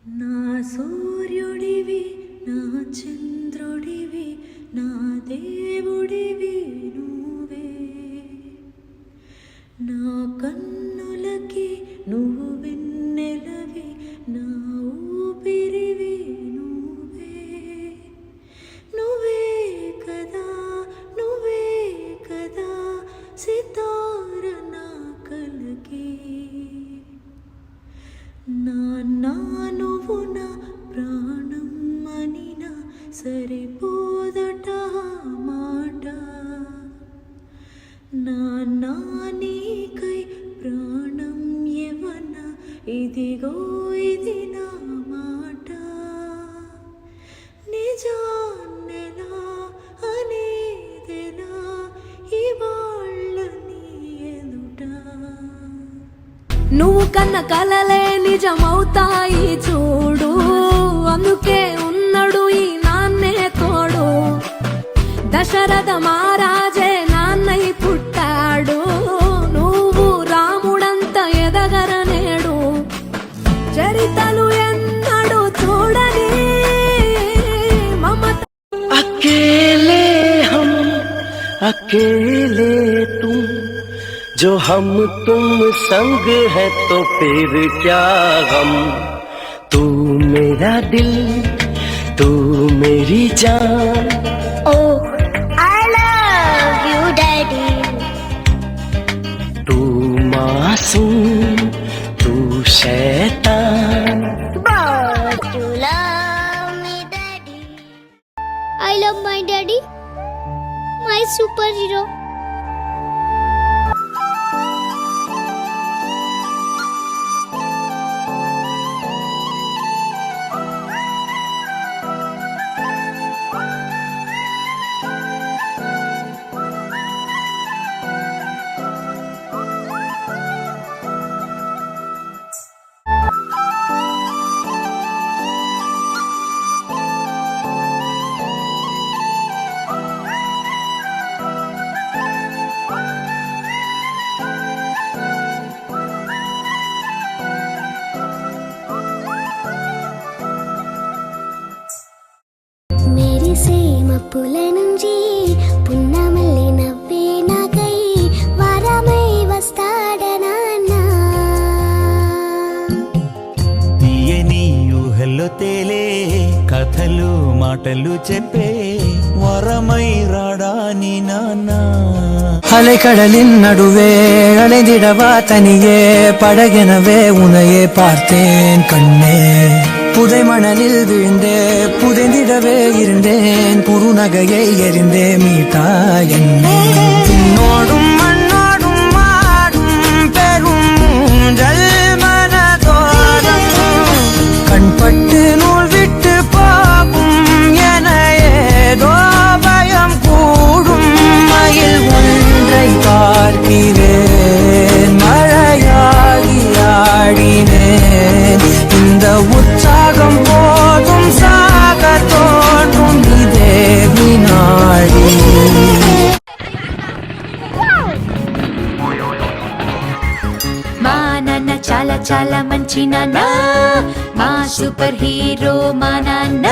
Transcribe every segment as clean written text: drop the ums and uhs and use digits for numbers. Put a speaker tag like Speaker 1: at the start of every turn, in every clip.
Speaker 1: నా సూర్యుడివి నా చంద్రుడివి నా దేవుడివి నువ్వే, నా కన్నులకి నువ్వు వెన్నెలవి, నా ఊపిరివి నువ్వే, నువ్వే కదా నువ్వే కదా సితార నా కలకి, నా నువ్వు నా ప్రాణం అనినా సరిపోదట మాట, నా నీకై ప్రాణం యవన ఇదిగో ఇది నా మాట, నిజాన్నెలా అనేదెలా ఇవాళ్ళ నీ ఎదుట,
Speaker 2: నువ్వు కన్న కలలే నిజమవుతాయి చూడు, అందుకే ఉన్నాడు ఈ నాన్నే తోడు, దశరథ మహారాజే నాన్నై పుట్టాడు, నువ్వు రాముడంత ఎదగరనేడు, చరితలు ఎన్నడు చూడని మమత.
Speaker 3: అకేలే హమ్ అకేలే తుమ్, जो हम तुम संग है तो फिर क्या गम, तू मेरा दिल तू मेरी जान,
Speaker 4: Oh, I love you, Daddy.
Speaker 3: तू मासूम तू शैतान,
Speaker 4: But you love me, Daddy. I love my daddy, my superhero. పుల నుంచి పున్నమల్లి నవ్వే నాకై వారమై వస్తాడనాన్న,
Speaker 5: తీయని ఊహల్లో తేలే కథలు మాటలు చెప్పే వరమై ராடானி நானா,
Speaker 6: அலைக்கடலின் நடுவே அலைந்திடவா தனியே படகெனவே உனையே பார்த்தேன் கண்ணே, புதை மணலில் விழுந்தே புதைந்திடவே இருந்தேன், குறுநகையை எறிந்தே மீட்டா என்னே, உன்னோடும் மண்ணோடும் மாடும் பெரும் ஊஞ்சல் மனதோரம், கண்பட்டு நூல் விட்டு போகும் என ஏதோ பயம் கூடும், மயில் ஒன்றை பார்க்கிறேன் மழையாகி ஆடினேன், இந்த உற்சாகம் போதும் சாக தோன்றும் இதே வினாடி.
Speaker 2: మా నాన్న చాలా చాలా మంచి నాన్న, మా సూపర్ హీరో మా నాన్న,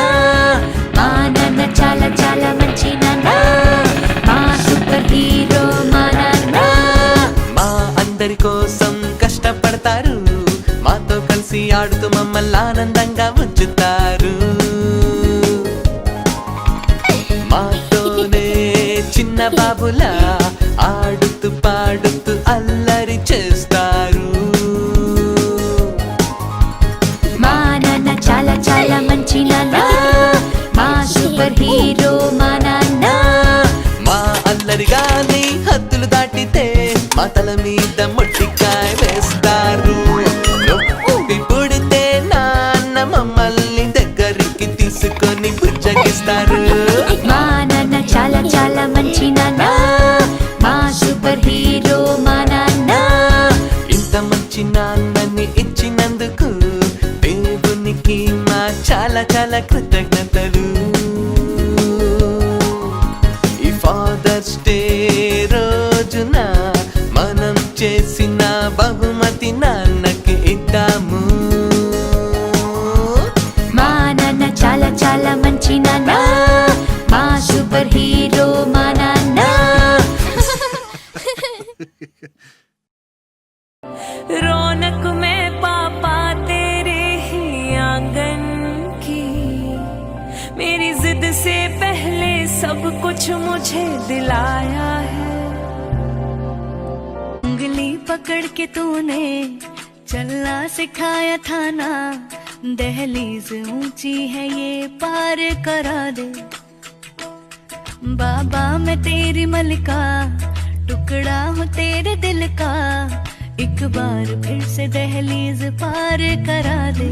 Speaker 2: మా నాన్న చాలా చాలా మంచి నాన్న, మా సూపర్ హీరో మా నాన్న,
Speaker 7: మా అందరి కోసం కష్టపడతారు, మాతో కలిసి ఆడుతూ మమ్మల్ని ఆనందంగా ఉంచుతారు, మాతోనే చిన్న బాబులా ఆడుతూ పాడుతూ అల్లరి చేస్తారు,
Speaker 2: మా నాన్న చాలా చాలా మంచి నాన్న, మా సూపర్ హీరో మా నాన్న,
Speaker 7: మా అల్లరిగాని హద్దులు దాటితే మా తల మీద మొట్టికాయ వేస్తారు, నొప్పి పుడితే నాన్న మమ్మల్ని దగ్గరికి తీసుకొని బుజ్జగిస్తారు,
Speaker 2: మా నాన్న చాలా చాలా మంచి నాన్న, మా సూపర్ హీరో మా నాన్న,
Speaker 7: ఇంత మంచి నాన్నని ఇచ్చినందుకు దేవునికి మా చాలా చాలా కృతజ్ఞతలు, ఈ ఫాదర్స్ డే రోజున మనం చేసిన బహుమతి నాన్నకి ఇద్దాము.
Speaker 1: सब कुछ मुझे दिलाया है।
Speaker 2: उंगली पकड़ के तूने चलना सिखाया था ना, दहलीज ऊंची है ये पार करा दे। बाबा मैं तेरी मलिका, टुकड़ा हूँ तेरे दिल का, एक बार फिर से दहलीज पार करा दे।